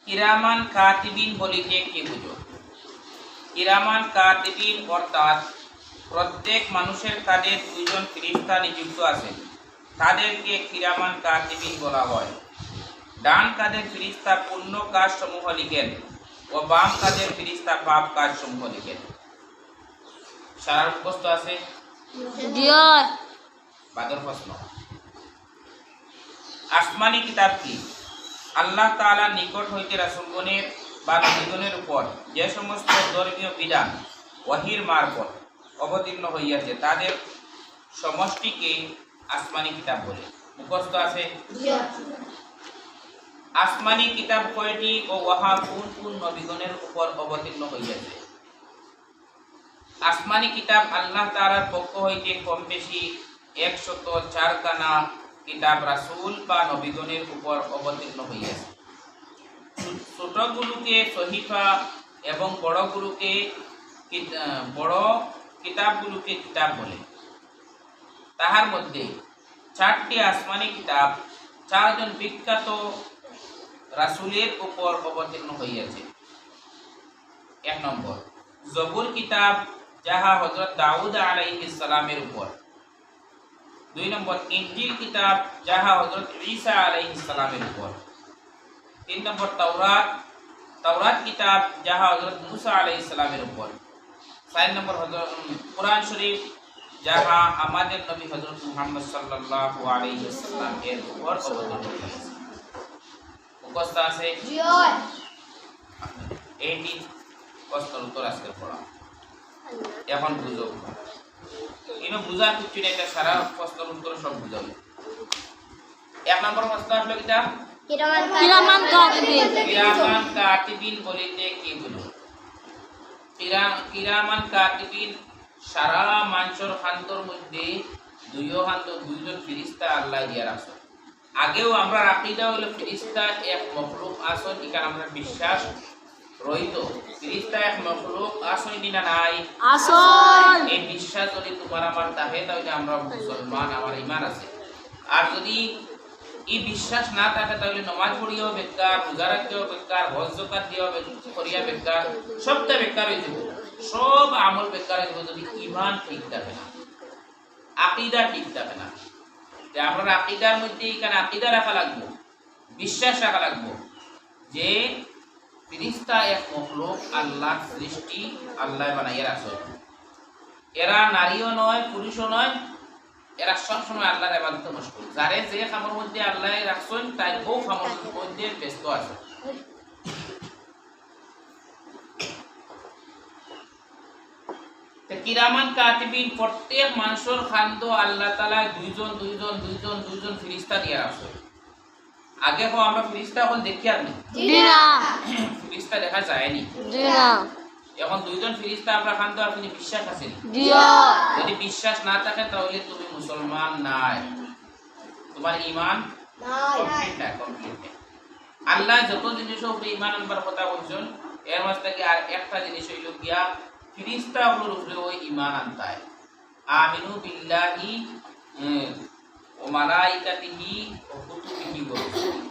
কিরামান কাতিবিন বলিতে কি বুঝো? কিরামান কাতিবিন অর্থাৎ প্রত্যেক মানুষের কাজে দুইজন ফেরেশতা নিযুক্ত আছেন, তাদেরকে কিরামান কাতিবিন বলা হয়। ডান কাজের ফেরেশতা পূর্ণ কাজ সমূহ লিখেন ও বাম কাজের ফেরেশতা পাপ কাজ সমূহ লিখেন। সারা মুখস্থ আছে? বাদর প্রশ্ন। আসমানি কিতাব কি? আল্লাহ তাআলার নিকট হইতে রাসূলগণের বা নবীগণের উপর যে সমস্ত ধর্মীয় বিধান ওহীর মারফত অবতীর্ণ হইয়াছে তাদের সমষ্টিকে আসমানি কিতাব বলে। মুখস্থ আছে? আসমানি কিতাব কয়টি ও ওহা কোন কোন নবীগণের উপর অবতীর্ণ হইয়াছে? আসমানি কিতাব আল্লাহ তাআলার পক্ষ হইতে কম বেশি 104 খানা কিতাব রাসূল বা নবীগণের উপর অবতীর্ণ হইয়াছে। ছোটগুলোকে সহিফা এবং বড় কিতাবগুলোকে কিতাব বলে। তাহার মধ্যে 4টি আসমানি কিতাব 4 জন বিখ্যাত রাসূলের উপর অবতীর্ণ হইয়াছে। 1 নম্বর জবুর কিতাব, যাহা হযরত দাউদ আলাইহিস সালামের উপর। 2 নম্বর ইনজিল কিতাব, যাহা হযরত ঈসা আলাইহিস সালামের উপর। 3 নম্বর তাওরাত কিতাব, যাহা হযরত মুসা আলাইহিস সালামের উপর। 4 নম্বর কোরআন শরীফ, যাহা আমাদের নবী হযরত মুহাম্মদ সাল্লাল্লাহু আলাইহি ওয়াসাল্লাম এর উপর অবতীর্ণ হয়েছে। মুখস্থ আছে? এইটি প্রশ্নের উত্তর আজকে পড়া। এখন বুঝো, কিন্তু বুঝার কিছু নেই, এটা সারা প্রশ্নের উত্তর সব বুঝাবে। 1 নম্বর প্রশ্ন আসলো কিটা? কিরামান কাতিবিন বলিতে কি বুঝো? কিরামান কাতিবিন সারা মানুষের খান্তর মধ্যে দুইজন ফেরেশতা আল্লাহ দিয়া রাখছেন। আগেও আমরা আকীদা হলো ফেরেশতা এক মখলুক আসন, এখানে আমরা বিশ্বাস রহিত ফেরেশতা এক মখলুক আসন দিনা নাই আসন। এই বিশ্বাস যদি তোমার আমার থাকে তাহলে আমরা মুসলমান, আমার ঈমান আছে। আর যদি এই বিশ্বাস না থাকে তাহলে নামাজ পড়িও বেকার, রোজা রাখিও বেকার, হজ যাকাত দিও করিয়া বেকার, সবটা বেকার হয়ে যাবে, সব আমল বেকার হয়ে যাবে যদি ঈমান ঠিক থাকে না, আকীদা ঠিক থাকে না। যে আমরা আকীদার মধ্যে এখানে আকীদা রাখা লাগবে, বিশ্বাস রাখা লাগবে যে ফেরেশতা এক মখলুক, আল্লাহর সৃষ্টি, আল্লাহ বানাইয়া রাখছেন। এরা নারীও নয়, পুরুষও নয়, এরা সবসময় আল্লাহর ইবাদতে মশগুল। যারে যে কামের মধ্যে আল্লাহ রাখছেন তাই ও কামের মধ্যে ব্যস্ত আছে। কিরামান কাতিবিন প্রত্যেক মানুষের খান্দ আল্লাহ তাআলা দুইজন ফেরেশতা দিয়ে রাখছেন। আগে আমরা ফেরেশতা এখন দেখি আর নি, ফেরেশতা দেখা যায়নি। এখন দুইজন ফেরেশতা আমরা খান্দ, আপনি বিশ্বাস আছে? যদি বিশ্বাস না থাকে তাহলে তুমি মুসলমান নাই, তোমার ঈমান কমপ্লিট নাই। আল্লাহ যত জিনিসের উপরে ঈমান আনবার কথা বলছেন, এর মাঝ থেকে আর একটা জিনিস হইল গিয়া ফেরেশতাগুলোর উপরে ওই ঈমান আনতে হয়। আমিনু বিল্লাহি ওয়া মালাইকাতিহি ওয়া কুতুবিহি ওয়া রুসুলিহি।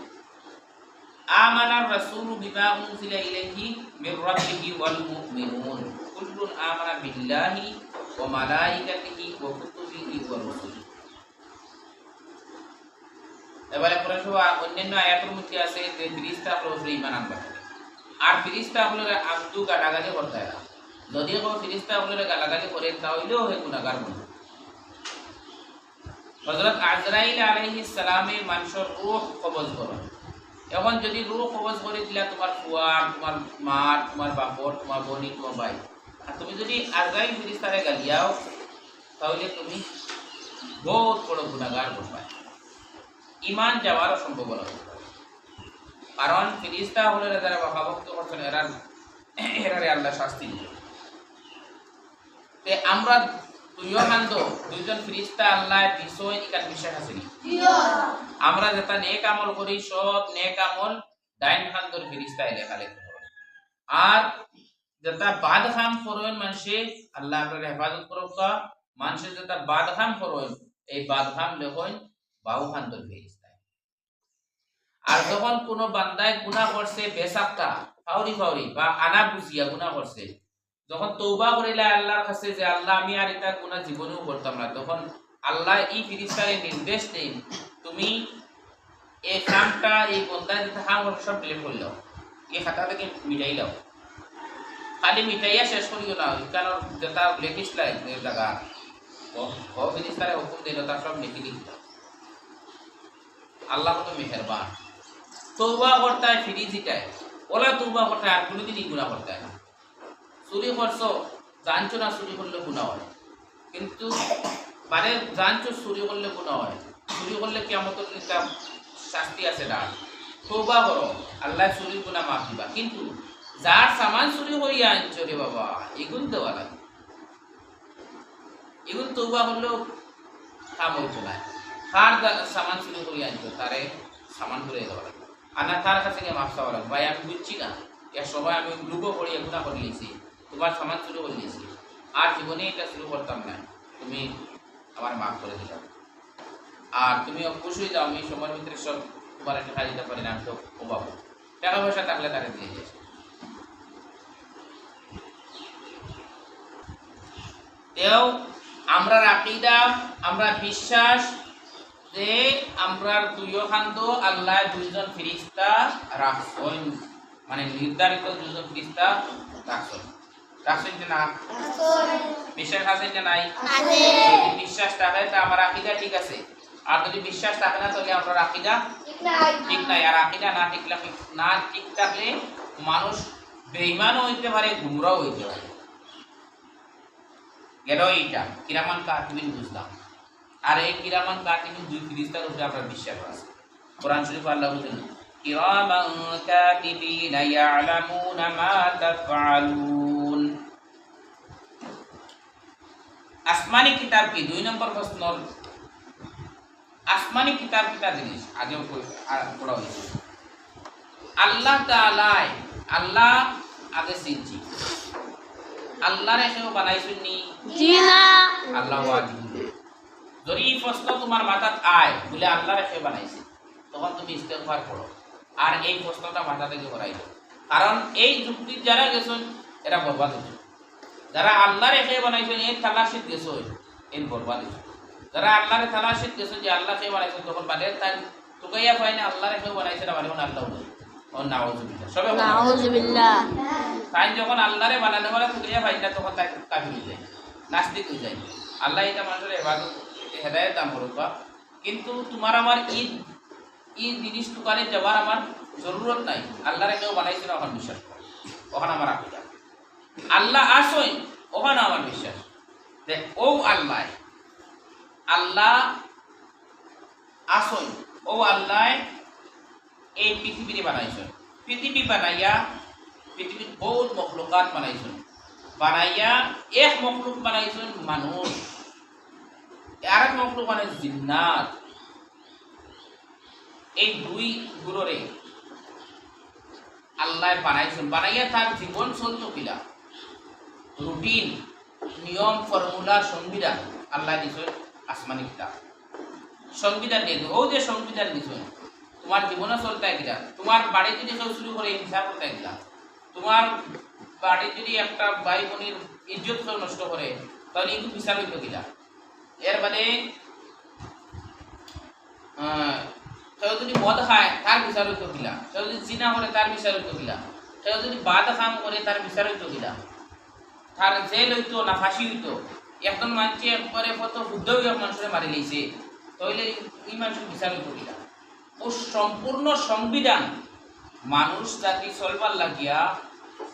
আমানার রাসূলু বিমা উনজিলা ইলাইহি মির রাব্বিহি ওয়াল মুমিনুন কুল্লুন আমানা বিল্লাহি ওয়া মালাইকাতিহি ওয়া কুতুবিহি ওয়া রুসুলিহি। এবারে কোরআন শরীফ অন্যান্য আয়াতের মধ্যে আছে যে ফেরেশতাগুলোর উপরে ঈমান আনবা, আর ফেরেশতাগুলোর আমদু গালাগালি করতে হয়। যদি কেউ ফেরেশতাগুলোর গালাগালি করে তাহলেও হয় গুনাহগার বন্ধু। হযরত আজরাইল আলাইহিস সালামে মানুষের রূহ কবজ করেন। এখন যদি রূহ কবজ করে দিলা তোমার ফুয়ার, তোমার মা, তোমার বাপর, তোমার বোনি, তোমার ভাই, আর তুমি যদি আজরাইল ফেরেশতারে গালিয়াও তাহলে তুমি বহুত বড় গুনাহগার বনবা, ঈমান যাওয়ারও সম্ভাবনা আছে। কারণ ফেরেশতাগুলোর যারা বকাবক্ত করছেন এরারে আল্লাহ শাস্তি দিবেন। তে আমরা দুইজন ফেরেশতা আল্লাহ বিষয় এখানে বিশ্বাস আছে নি? আমরা যেটা নেক আমল করি সব নেক আমল ডাইন খানদর ফেরেশতায় লেখালেখি করে, আর যেটা বাদ কাম করেন মানুষে আল্লাহ আপনার হেফাজত করুক, মানুষের যেটা বাদ কাম করেন এই বাদ কাম লেখেন বাউ খানদর ফেরেশতায়। আর যখন কোনো বান্দায় গুনাহ করছে বেসাক্কা ফাউরি ফাউরি বা আনা বুঝিয়া গুনাহ করছে, যখন তৌবা করিলে আল্লাহর কাছে যে আল্লাহ আমি আর এটা গুনাহ জীবনেও করতাম না, তখন আল্লাহ এই ফিরিস্তারে নির্দেশ দেন তুমি এই কামটা এই বন্দায় যেটা হাম সব ডিলিট করে দাও, এই খাতা থেকে মিটাই দাও। খালি মিটাইয়া শেষ করিও না, কারণ যেটা লেখিস এই জায়গা ও ফিরিস্তারে হুকুম দিল তার সব লিখে দিতে। আল্লাহ কত মেহেরবান। তৌবা করতে হয় ফিরি জিটায়, ওলা তৌবা করতে হয় আর কোনোদিনই গুনাহ করতে হয় না। চুরি করছো জানছো না চুরি করলে গুনাহ হয়, কিন্তু মানে জানছো চুরি করলে গুনাহ হয়, চুরি করলে কিয়ামতের দিন তার শাস্তি আছে না। তৌবা করো, আল্লাহ চুরির গুনাহ মাফ দিবা। কিন্তু যার সামান চুরি করিয়া আনছো রে বাবা, এগুন দেওয়া লাগে, এগুন তৌবা করলেও কাম হইতো না। কার সামান চুরি করিয়া আনছো তারে সামান করে দেওয়া লাগে, আর না তার কাছে গিয়ে মাফ চাওয়া লাগে। ভাই আমি বুঝছি না, এক সময় আমি লুকো করিয়া গুনাহ করে নিয়েছি, তোমার সামান চুরি করে নিয়েছি, আর জীবনে এটা শুরু করতাম না, তুমি আমার মাফ করে দিলাম। আর তুমি অবশ্যই যাও, আমি সময়ের ভিতরে সব তোমার টাকা দিতে পারি না, আমি তো অভাব, টাকা পয়সা থাকলে তাকে দিয়ে দিয়েছি। তেও আমরা আকীদা, আমরা বিশ্বাস যে আমরার দুইও খান্দ আল্লাহ দুইজন ফেরেশতা রাখছেন, মানে নির্ধারিত দুইজন ফেরেশতা রাখছেন। রাখছেন যে না? বিশ্বাস আছে যে নাই? যদি বিশ্বাস থাকে তা আমার আকীদা ঠিক আছে, আর যদি বিশ্বাস থাকে না তাহলে আমরা আকীদা ঠিক নাই। আর আকীদা না ঠিক থাকলে মানুষ বেঈমানও হইতে পারে, গুমরাও হইতে পারে। গেল এইটা কিরামান কাতিবিন বুঝলাম। আর এই কিরামান কাতিবিন দুই ফেরেশতার উপরে আপনার বিশ্বাস আছে। কোরআন শরীফ আল্লাহ বলেন কিরামান কাতিবিনা ইয়ালামুনা মা তাফআলুন। আসমানি কিতাব কি? 2 নম্বর প্রশ্ন, আসমানি কিতাব কিটা জিনিস আগেও পড়া হয়েছে। আল্লাহ তাআলা, আল্লাহ আগে চিনছি, আল্লাহর এসেও বানাইছেন নি? জি না। আল্লাহ ওয়াজিব। যদি এই প্রশ্ন তোমার মাথাত আয় বলে আল্লাহর এসে বানাইছে, তখন তুমি ইস্তেগফার করো আর এই প্রশ্নটা মাথা থেকে সরাই দাও। কারণ এই যুক্তি যারা গেছেন এরা বরবাদ হয়েছে। যারা আল্লাহর এসে বানাইছেন এর তালাশিত গেছে এর বরবাদ হয়েছে। যারা আল্লাহর তালাশিত গেছে যে আল্লাহ কে বানাইছেন, তখন বাদের তাই তুকাইয়া পায় না আল্লাহর এসে বানাইছে না, মানে আল্লাহ ও নাউযুবিল্লাহ, সবে নাউযুবিল্লাহ। তাই যখন আল্লাহরে বানানো বলে তুকাইয়া পায় না, তখন তাই কাফির হয়ে যায়, নাস্তিক হয়ে যায়। আল্লাহ এটা মানুষের ইবাদত হেদায়েত দান করুক, কিন্তু তোমার আমার ঈদ জিনিস দোকানে যাওয়ার আমার জরুরত নাই। আল্লাহরে কেউ বানাইছে না ওখানে বিশ্বাস করো, ওখানে আমার আকীদা। আল্লাহ আসই ওখানে আমার বিশ্বাস যে ও আল্লাহ, আল্লাহ আসই ও আল্লাহ এই পৃথিবী বানাইছেন। পৃথিবী বানাইয়া পৃথিবীর বহুত মখলুকাত বানাইছেন, বানাইয়া এক মখলুক বানাইছেন মানুষ, আর এক মখলুক বানাইছে জিন্নাত। এই দুই গুরুরে আল্লাহ বানাইছেন, বানাইয়া তার জীবন চলত কিলা রুটিন, নিয়ম, ফর্মুলা, সংবিধান আল্লাহ দিছেন। আসমানি কিতাব সংবিধান দিয়ে ও যে সংবিধান দিছেন তোমার জীবনে চলতে কিনা। তোমার বাড়ি যদি কেউ শুরু করে হিংসা করতে কিনা, তোমার বাড়ি যদি একটা ভাই বোনের ইজ্জত কেউ নষ্ট করে, তাহলে একটু বিচার হইত কিনা। এর বাদে কেউ যদি মদ খায় তার বিচার হইত কিনা, কেউ যদি জিনা করে তার বিচার হইত কিনা, কেউ যদি বাদ কাম করে তার বিচার হইত কিনা, তার জেল হইতো না ফাঁসি হইতো। একজন মানুষ একবারে কত শুদ্ধ মানুষের মারি লইছে, তাহলে এই মানুষের বিচার হইত কিনা। ও সম্পূর্ণ সংবিধান মানুষ জাতি চলবার লাগিয়া,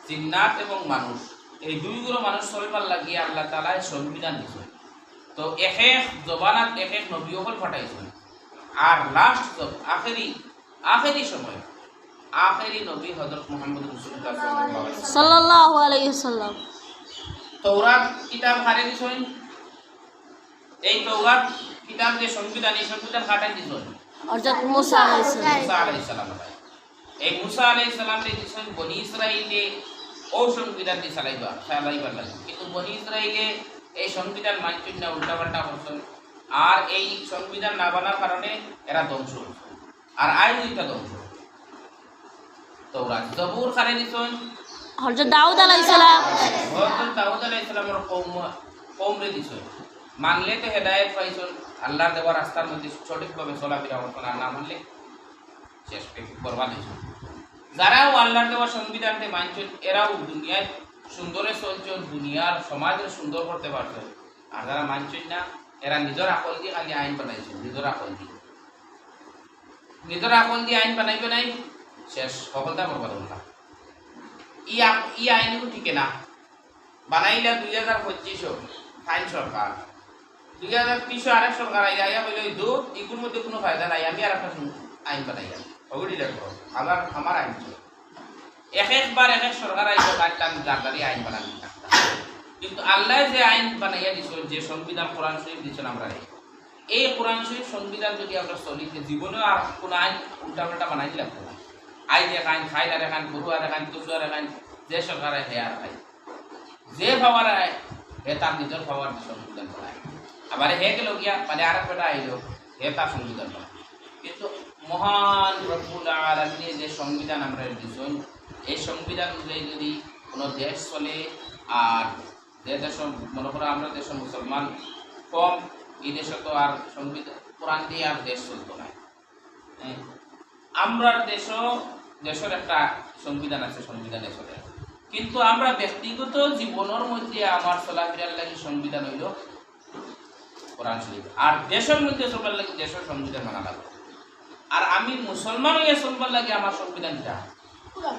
জিন্নাত এবং মানুষ এই দুইগুলো মানুষ চলবার লাগিয়া আল্লাহ তাআলা সংবিধান দিছে। তো এক এক জবানাত এক এক নবী হল পাঠাইছেন, আর লাস্ট আখেরি সময় আখেরি নবী হযরত মুহাম্মদ রাসূলুল্লাহ সাল্লাল্লাহু আলাইহি ওয়াসাল্লাম। তৌরাত কিতাব হারে দিছেন। এই তৌরাত কিতাব যে সংবিধান, এই সংবিধান কাটাই দিছেন হযরত মুসা আলাইহিস সালাম। এই মুসা আলাইহিস সালাম দিছেন বনি ইসরাইলে ও সংবিধান দিয়ে চালাইবার লাগে, কিন্তু বনি ইসরাইলে এই সংবিধান মানছেন না, উল্টাপাল্টা করছেন। আর এই সংবিধান না বানার কারণে এরা ধ্বংস, আর আইন ধ্বংস। তৌরাত। জবুর খানে দিছেন হযরত দাউদ আলাইহিস সালাম। হযরত দাউদ আলাইহিস সালামের কওমরে দিছেন। মানলে তো হেদায়েত পাইছেন, আল্লাহর দেওয়া রাস্তার মধ্যে সঠিকভাবে চলাফেরা করতেন, আর না মানলে শেষ বরবাদ হয়েছে। যারাও আল্লাহর দেওয়া সংবিধানকে মানছেন এরাও দুনিয়ায় সুন্দরে চলছেন, দুনিয়ার সমাজের সুন্দর করতে পারছেন। আর যারা মানছেন না এরা নিজের আকল দিয়ে খালি আইন বানাইছেন, নিজের আকল দিয়ে আইন বানাইবে নাই, শেষ সফলতা বরবাদ হল না। ই আইনও ঠিক না বানাইলা 2025 ফাইন সরকার, 2030 আরেক সরকার আইয়া বলে এগুলোর মধ্যে কোনো ফায়দা নাই, আমি আর একটা আইন বানাইলাম ওগুলি দেখো আমার আইন ছিল। একবার এক সরকার আইন জানদারি আইন বানানি থাকতাম, কিন্তু আল্লাহ যে আইন বানাইয়া দিচ্ছেন, যে সংবিধান কোরআন শরীফ দিচ্ছেন আমরা, এই কোরআন শরীফ সংবিধান যদি আমরা চলিতে জীবনে আর কোনো আইন উল্টাপাল্টা বানাই দিলাম না। আই এক আইন, খাই আর এক আইন, গরু আর এক আইন, কচু আর এক আইন, যে সরকার হে আর খাই, যে পাওয়ার আয় হে তার নিজের পাওয়ার সংবিধান বানায়। আবার হে গেল গিয়া মানে আর এক বেটা আইল হে তার সংবিধান বানায়। কিন্তু মহান রব্বুল আলামিনের যে সংবিধান আমরা দিচ্ছেন, এই সংবিধান অনুযায়ী যদি কোনো দেশ চলে, আর যে দেশ মনে করো আমরা দেশের মুসলমান কম, এই দেশে তো আর সংবিধান কোরআন দিয়ে আর দেশ চলতো না। আমরা দেশের একটা সংবিধান আছে, সংবিধানে চলে, কিন্তু আমরা ব্যক্তিগত জীবনের মধ্যে আমার চলাফেরার লাগে সংবিধান হইল কোরআন শরীফ, আর দেশের মধ্যে চলবার লাগে দেশের সংবিধান মানা লাগবে। আর আমি মুসলমান হইয়া চলবার লাগে আমার সংবিধানটা কোরআন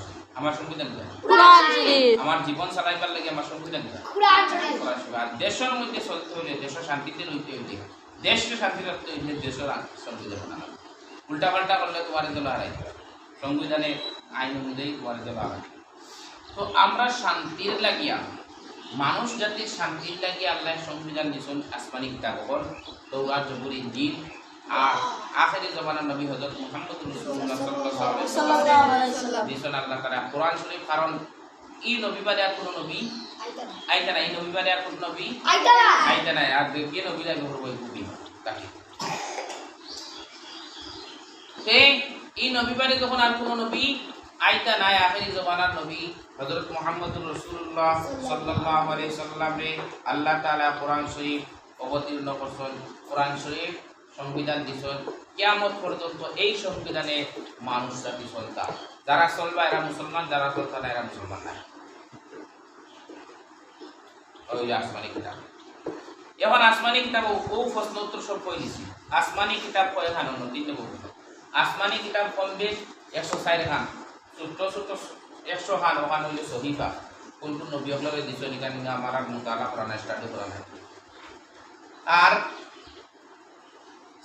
শরীফ, আমার সংবিধানটা কোরআন শরীফ, আমার জীবন চালাইবার লাগে আমার সংবিধানটা কোরআন শরীফ। আর দেশের মধ্যে চলতে হইলে, দেশের শান্তিতে রইতে হইলে, দেশকে শান্তি রাখতে হইলে দেশের সংবিধান মানা লাগবে। উল্টা পাল্টা করলে তোমার জন্য হারাই, সংবিধানের আইন অনুযায়ী তোমার জন্য হারাই। তো আমরা শান্তির লাগিয়া, মানুষ জাতির শান্তির লাগিয়া আল্লাহ সংবিধান দিয়েছেন আসমানি কিতাবর, তৌরাত, জবুর, ইনজিল, আর আখেরি জমানার নবী হযরত মুহাম্মদ রাসূলুল্লাহ সাল্লাল্লাহু আলাইহি ওয়াসাল্লাম দিয়েছেন আল্লাহ তাআলা কোরআন শরীফ। কারণ এই নবী বাদে আর কোনো নবী আইতা না, এই নবী বাদে আর কোনো নবী আইতা না, আর দেখিয়ে নবী লাগে হরবই খুবই তাকে এই নবী বাদে যখন আর কোনো নবী আইতা নাই, আখেরি জমানার নবী হযরত মুহাম্মদুর রাসূলুল্লাহ সাল্লাল্লাহু আলাইহি সাল্লামে আল্লাহ তাআলা কোরআন শরীফ অবতীর্ণ করছেন, কোরআন শরীফ সংবিধান দিয়েছেন। কিয়ামত পর্যন্ত এই সংবিধানে মানুষ জাতি চলতা, যারা চলবা এরা মুসলমান, যারা চলতা না এরা মুসলমান না। ওই আসমানি কিতাব, এখন আসমানি কিতাব ও প্রশ্ন উত্তর সব কই দিছি। আসমানি কিতাব কয় খান? 3 বছর। আসমানি কিতাব কমবে 104 খান, ছোট ছোট 100 খান, ওখান হইলে সহিফা, কোন কোন নবী হলরে দিছো নিকা নিকা আমার আর মুতালা কোরআন স্টাডি করা নাই। আর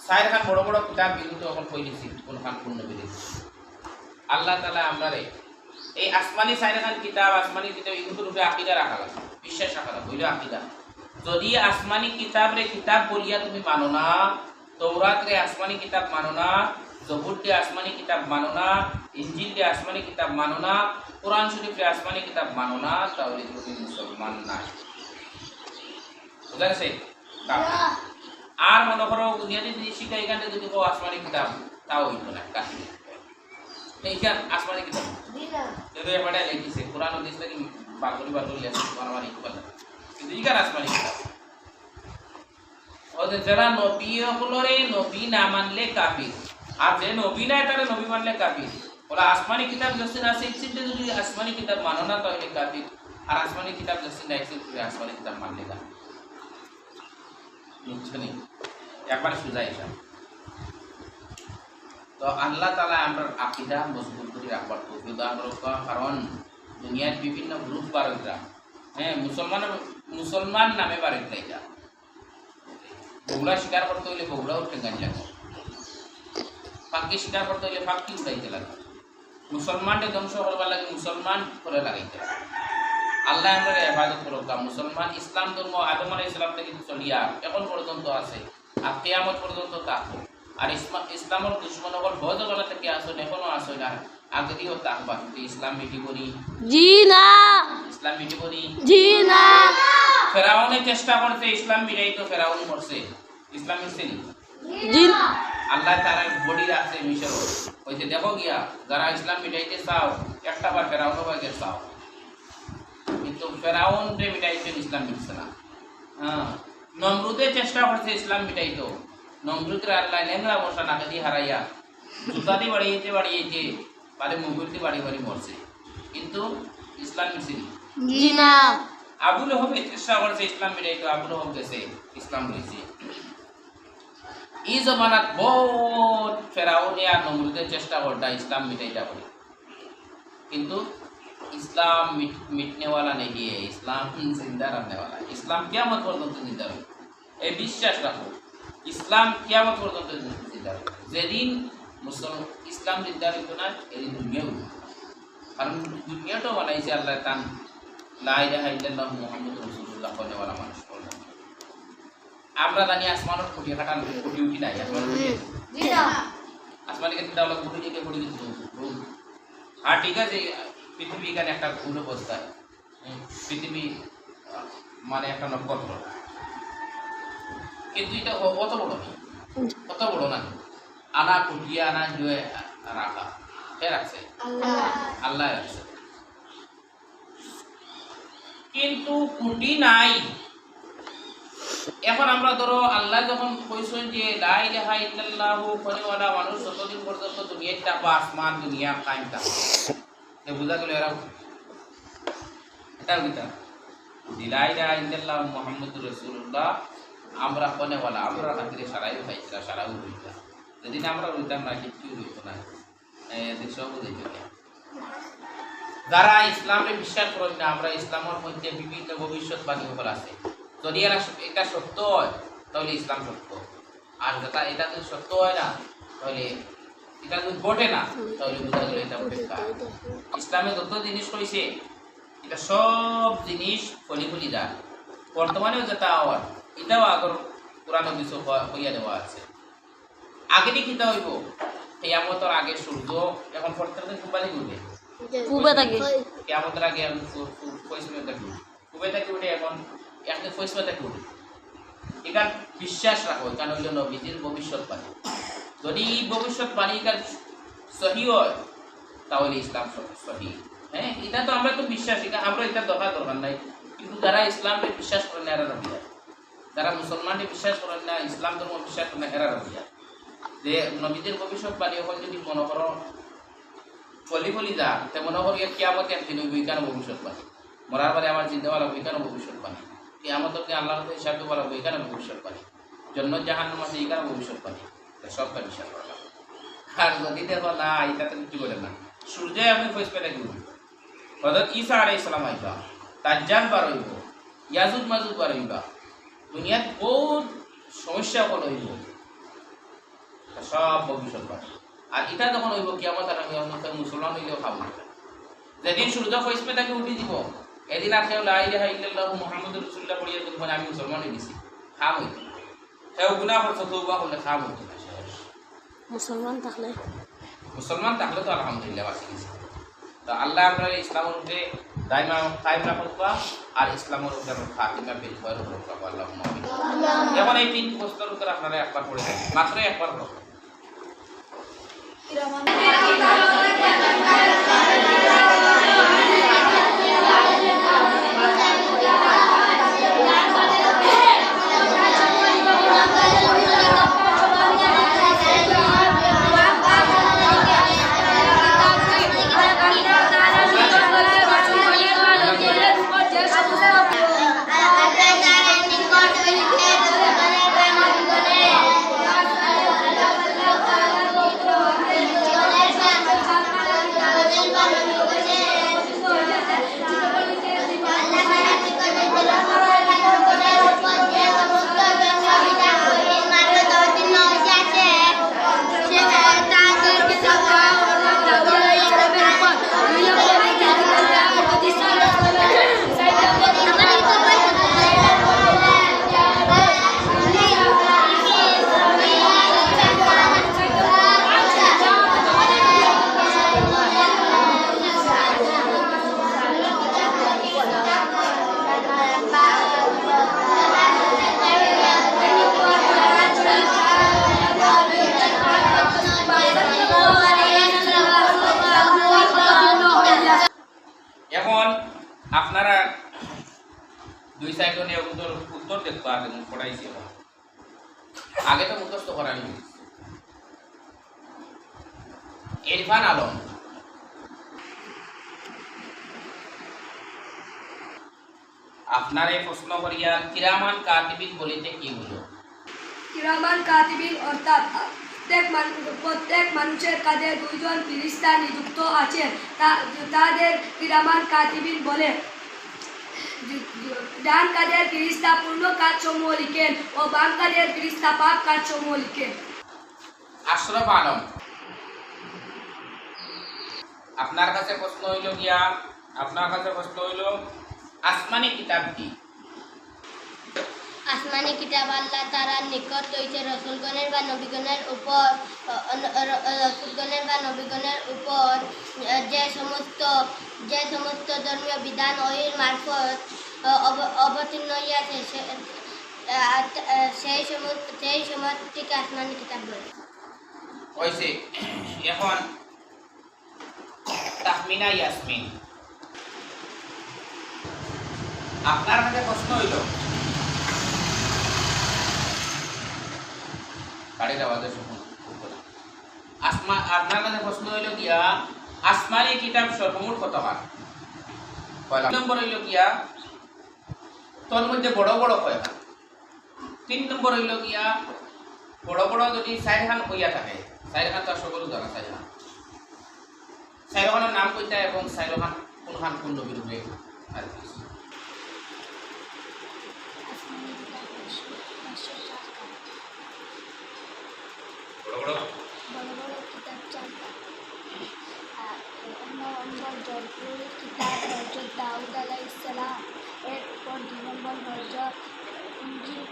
4 খান বড় বড় কিতাব কিন্তু এখন কই দিছি কোন খান কোন নবী দিছে। আল্লাহ তাআলা আমরারে এই আসমানি 4 খান কিতাব, আসমানি কিতাব কিন্তু রূপে আকীদা রাখা লাগে, বিশ্বাস রাখা লাগে, হইলো আকীদা। যদি আসমানি কিতাব রে কিতাব বলিয়া তুমি মানো না, তৌরাত রে আসমানি কিতাব মানো না, জবুর রে আসমানি কিতাব মানো না, ইনজিল রে আসমানি কিতাব মানো না, কোরআন শরীফ রে আসমানি কিতাব মানো না, তাহলে তুমি মুসলমান না। বুঝা গেছে? আর মনে করো দুনিয়াতে যদি শিখা এখানে যদি কেউ আসমানি কিতাব, তাও হইতো না, কাশি এইখান আসমানি কিতাব যদি এবারে লিখেছে কোরআন হাদিস থেকে বাগরি বাগরি লেখা আমার এই কথা, কিন্তু এইখান আসমানি কিতাব। ওদের যারা নবী হলরে নবী না মানলে কাফির, আর যে নবী না তারা নবী মানলে কাফির। ওরা আসমানি কিতাব যখন আছে ইচ্ছিতে যদি আসমানি কিতাব মানো না তাহলে কাফির, আর আসমানি কিতাব যখন না ইচ্ছিতে আসমানি কিতাব মানলে কাফির। বুঝছনি? একবার সুজাই এটা। তো আল্লাহ তাআলা আমরা আকীদা মজবুত করে রাখবার তৌফিক দান করুক। কারণ দুনিয়ার বিভিন্ন গ্রুপ বারোটা, হ্যাঁ, মুসলমান নামে বারোটা, এটা বগুড়া শিকার করতে হইলে বগুড়া উঠতে গান লাগবে, ফাঁকি শিকার করতে হইলে ফাঁকি উঠাইতে লাগবে, মুসলমানকে ধ্বংস করবার লাগে মুসলমান করে লাগাইতে লাগে। আল্লাহ আমরা ইবাদত করুক। মুসলমান ইসলাম ধর্ম আদম আলাইহিস সালাম থেকে চলিয়া এখন পর্যন্ত আছে, আর কিয়ামত পর্যন্ত থাকবো। আর ইসলামের দুশ্মন হল বজগলা থেকে আসুন, এখনো আসুন, আর আগেও থাকবা। ইসলাম মিটি করি জি না, ইসলাম মিটি করি জি না। ফেরাউনের চেষ্টা করছে ইসলাম মিটাই, তো ফেরাউন করছে, ইসলাম মিটছে নি? জি আল্লাহ তারা বডি রাখছে মিশর হইতে দেখো গিয়া যারা ইসলাম মিটাইতে চাও একটা বার ফেরাউন বাগে চাও কিন্তু ফেরাউন রে মিটাইতে ইসলাম মিটছে না। হ্যাঁ, নমরুদের চেষ্টা করছে ইসলাম মিটাইতো, নমরুদের আল্লাহ লেংরা বসা নাকে দিয়ে হারাইয়া জুতাদি বাড়িয়েছে বাড়িয়েছে পারে মুগুরটি বাড়ি বাড়ি মরছে, কিন্তু ইসলাম মিটছে না। জি না। আবুল হবে চেষ্টা করছে ইসলাম মিটাইতো, আবুল হব গেছে ইসলাম রয়েছে। এই জমানাত বহুত ফেরাউনে আর নমরুদের চেষ্টা করতা ইসলাম মিটাইটা করে, কিন্তু ইসলাম मिटने वाला नहीं है, इस्लाम जिंदा रहने वाला है। इस्लाम कियामत পর্যন্ত জিন্দা রবে, এই বিশ্বাস রাখো। ইসলাম কিয়ামত পর্যন্ত জিন্দা রবে। যেদিন মুসলমান ইসলাম জিন্দা রইত না এই দুনিয়াও, কারণ দুনিয়াটা বানাইছে আল্লাহ তান লা ইলাহা ইল্লাল্লাহ মুহাম্মাদুর রাসূলুল্লাহ বলে ওয়ালা মানুষ বলে। আমরা জানি আসমানের খুঁটি কাটান খুঁটি উঠি নাই, আসমান উঠি জি না আসমানে কিন্তু আমরা খুঁটি থেকে খুঁটি কিন্তু হ্যাঁ ঠিক আছে, পৃথিবী এখানে একটা ঘুর অবস্থায়, পৃথিবী মানে একটা নক্ষত্র, কিন্তু এটা অত বড় নেই, অত বড় না। আনা কুটিয়া আনা জুয়ে রাখা কে রাখছে? আল্লাহ রাখছে, কিন্তু কুটি নাই। এখন আমরা ধরো আল্লাহ যখন কইছেন যে লা ইলাহা ইল্লাল্লাহু করিওয়ালা মানুষ যতদিন পর্যন্ত দুনিয়ায় থাকবে আসমান দুনিয়া কায়েম থাকবে, এ বুঝা গেল। এরা এটা বুঝা লা ইলাহা ইল্লাল্লাহু মুহাম্মাদুর রাসূলুল্লাহ আমরা কনেওয়ালা, আমরা খাতিরে সারাই খাইছিলা সারাও হইতা, যেদিন আমরা হইতাম না কিছু হইতো না, এদের সব হইত না। যারা ইসলামে বিশ্বাস করেন না, আমরা ইসলামের মধ্যে বিভিন্ন ভবিষ্যৎবাণী সকল আছে, যদি এরা এটা সত্য হয় তাহলে ইসলাম সত্য, আর যেটা এটা যদি সত্য হয় না তাহলে এটা যদি ঘটে না তাহলে বোঝা গেল এটা অপেক্ষা। ইসলামে যত জিনিস রয়েছে এটা সব জিনিস ফলি ফলি যায়, বর্তমানেও যেটা হওয়ার এটাও আগর পুরানো কিছু হইয়া দেওয়া আছে। আগে কিতা হইব কেয়ামতের আগে সূর্য এখন প্রত্যেকদিন কুবালি উঠে, পূবে থাকে কেয়ামতের আগে পশ্চিমে থাকে, কুবে থেকে উঠে এখন এখন পশ্চিমে থেকে উঠে। এখান বিশ্বাস রাখো, এখানে হইল নবীজির ভবিষ্যৎবাণী। যদি এই ভবিষ্যৎবাণী এখান সহি হয় তাহলে ইসলাম সহি। হ্যাঁ, এটা তো আমরা তো বিশ্বাস, এটা আমরা এটা দরকার নাই, কিন্তু যারা ইসলামে বিশ্বাস করেন না এরা রবি যায়, যারা মুসলমানে বিশ্বাস করেন না ইসলাম ধর্ম বিশ্বাস করেন না এরা রবি যায়। যে নবীদের ভবিষ্যৎবাণী এখন যদি মনে করো ফলি ফলি যা তে মনে করি কিয়ামত একদিন হইব, এখানে ভবিষ্যৎবাণী মরার পরে আমার চিন্তা বলা এখানে ভবিষ্যৎবাণী, কিয়ামতকে আল্লাহ হিসাবে বলা এখানে ভবিষ্যৎবাণী, জন্য জাহান্নাম আছে এখানে ভবিষ্যৎবাণী, সবটা বিশ্বাস করা লাগবে। আর যদি দেখো না এটা তো কিছু বলে না, সূর্য আমি ফেসপে থাকি হযরত ঈসা আলাইহিস সালাম আইবা, দাজ্জাল বার হইব, ইয়াজুজ মাজুজ বার হইবা, দুনিয়াত বহুত সমস্যা হল হইব, সব ভবিষ্যৎবাণী। আর এটা যখন হইব কিয়ামত আর মুসলমান হইলেও খাবো না, যেদিন সূর্য ফেসপে থাকি উঠি দিব এদিন আর কেউ লা ইলাহা ইল্লাল্লাহু মুহাম্মাদুর রাসূলুল্লাহ পড়িয়া যদি আমি মুসলমান হয়ে গেছি খাম হইতো, কেউ গুনাহ করছে তওবা করলে খাম হইতো না। মুসলমান থাকলে তো আলহামদুলিল্লাহ বাঁচি গেছি। তো আল্লাহ আমরা ইসলামের উপরে দাইমা কায়েম রাখবা আর ইসলামের উপরে আমরা ফাতিমা বিল খয়র রাখবা। আল্লাহুম্মা আমিন। এখন এই তিন প্রশ্নের উত্তর আপনারা একবার পড়ে দেখেন, মাত্র একবার পড়ুন। Thank you. দুই সাইডে উত্তর দেখতো আগে পড়াইছি আগে তো মুখস্থ করানি ইরফান আলম আপনার এই প্রশ্ন করিয়া কিরামান কাতিবিন বলিতে কি হলো কিরামান কাতিবিন অর্থাৎ প্রত্যেক মানুষের কাজে দুইজন ফিরিস্তা নিযুক্ত আছেন তাদের কিরামান কাতিবিন বলে ডান কাজের ফিরিস্তা পূর্ণ কাজ সমূহ লিখেন ও বাম কাজের ফিরিস্তা পাপ কাজ সমূহ লিখেন আশরাফ আলম আপনার কাছে প্রশ্ন হইল গিয়া আসমানি কিতাব কি আসমানি কিতাব আল্লাহ তাআলার নিকট হইতে রাসূলগণের বা নবীগণের উপর যে সমস্ত ধর্মীয় বিধান ওহির মারফত অবতীর্ণ হইয়াছে সেই সময়টিকে আসমানি কিতাব বলে হয়েছে এখন তাহমিনা ইয়াসমিন আপনার কাছে প্রশ্ন হইল গাড়ির আওয়াজে শুনুন আপনার কাছে প্রশ্ন হইল গিয়া আসমানি কিতাব সর্বমোট কতবার পয়লা নম্বর হইল গিয়া তোর মধ্যে বড় বড় কয়টা 3 নম্বর হইল গিয়া বড় বড় যদি 4 খান হইয়া থাকে 4 খান তো সকল জানা 4 খান 4 খানের নাম কইতা এবং 4 খান কোন নবীর রূপে আর কি বড় বড় কিতাব চারটা নম্বর জয়পুর কিতাব হযরত দাউদ আলাইহিস সালাম এর উপর 2 নম্বর হযরত ইনজিল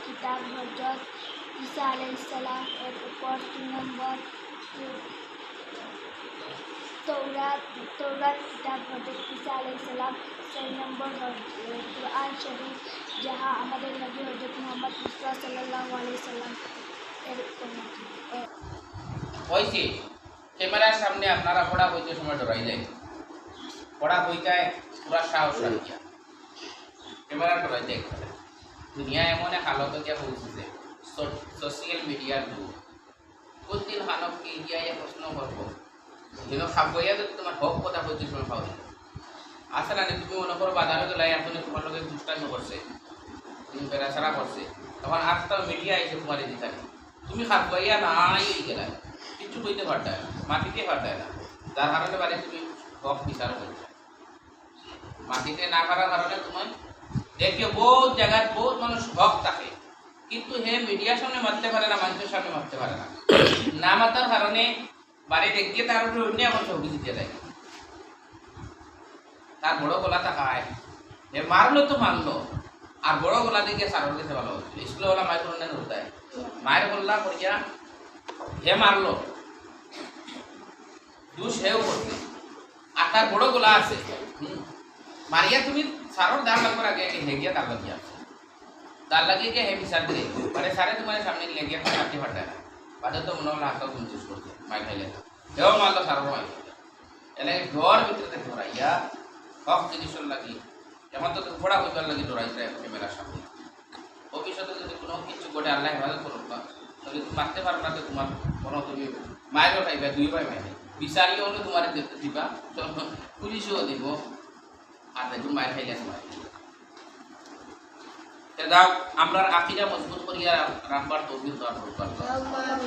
কিতাব হযরত ঈসা আলাইহিস সালাম এর উপর 3 নম্বর তৌরাত কিতাব হযরত ঈসা আলাইহিস সালাম 4 নম্বর কুরআন শরীফ যাহা আমাদের নবী হযরত মুহাম্মদ মুস্তাফা সাল্লাল্লাহু আলাইহি সাল্লাম এর উপর হয়েছে ক্যামেরার সামনে আপনারা পড়া হইতে সময় ডরাই যায় পড়া হইতায় পুরা সাহস রাখিয়া ক্যামেরা ডরাই যায় দুনিয়া এমন এক হালত গিয়া পৌঁছেছে সোশিয়াল মিডিয়ার যুগ প্রতিদিন হানবকে গিয়া প্রশ্ন করব যেন খাবইয়া যদি তোমার হক কথা হইতে সময় পাও আসলে না তুমি মনে করো বাজারে গেলাই এখন তোমার লোকের দুষ্টামি করছে তুমি বেড়াছাড়া করছে তখন আজকাল মিডিয়া এসে তোমার দিতে তুমি খাবইয়া নাই গেলা কিছু কইতে পারতায় না মাটিতে পারতায় না যার কারণে বাড়ি তুমি হক বিচার করতে মাটিতে না পারার কারণে তোমার দেখিও বহুত জায়গায় বহুত মানুষ হক থাকে কিন্তু হে মিডিয়ার সামনে মারতে পারে না মানুষের সামনে মারতে পারে না না মাতার কারণে বাড়ি দেখিয়ে তার উপরে অন্য এখন ছবি দিতে দেয় তার বড় গলা থাকায় হে মারলো তো মারলো আর বড় গলা দিকে সারল দিতে ভালো হচ্ছিল স্কুলে ওলা মায়ের করলে হতায় মায়ের গল্লা করিয়া হে মারলো দুষ হেও করছে আর তার বড় গোলা আছে মারিয়া তুমি সারর দাঁড় লাগবার আগে হেগিয়া তার লাগিয়ে আছে তার লাগিয়ে হে বিচার দিলে মানে সারে তোমার সামনে লেগিয়া কাটতে পারতে না বাদে তো মনে হলো হাতও তুমি চুজ করছে মাই খাইলে হেও মারলো সারর মাই এলে ডর ভিতরে ধরাইয়া হক জিনিসের লাগি এমন তো ঘোড়া হইবার লাগি ডরাইছে ক্যামেরার সামনে ভবিষ্যতে যদি কোনো কিছু ঘটে আল্লাহ হেফাজত করুক না তাহলে তুমি মারতে পারো না তো তোমার কোনো তুমি মায়েরও খাইবা 2 ভাই মাইবে বিচারিও হলে তোমার দেখতে দিবা পুলিশও দিব আর তুমি মায়ের খাইলে তোমার দাও আমরা আকিদা মজবুত করিয়া রাখবার তৌফিক দান করব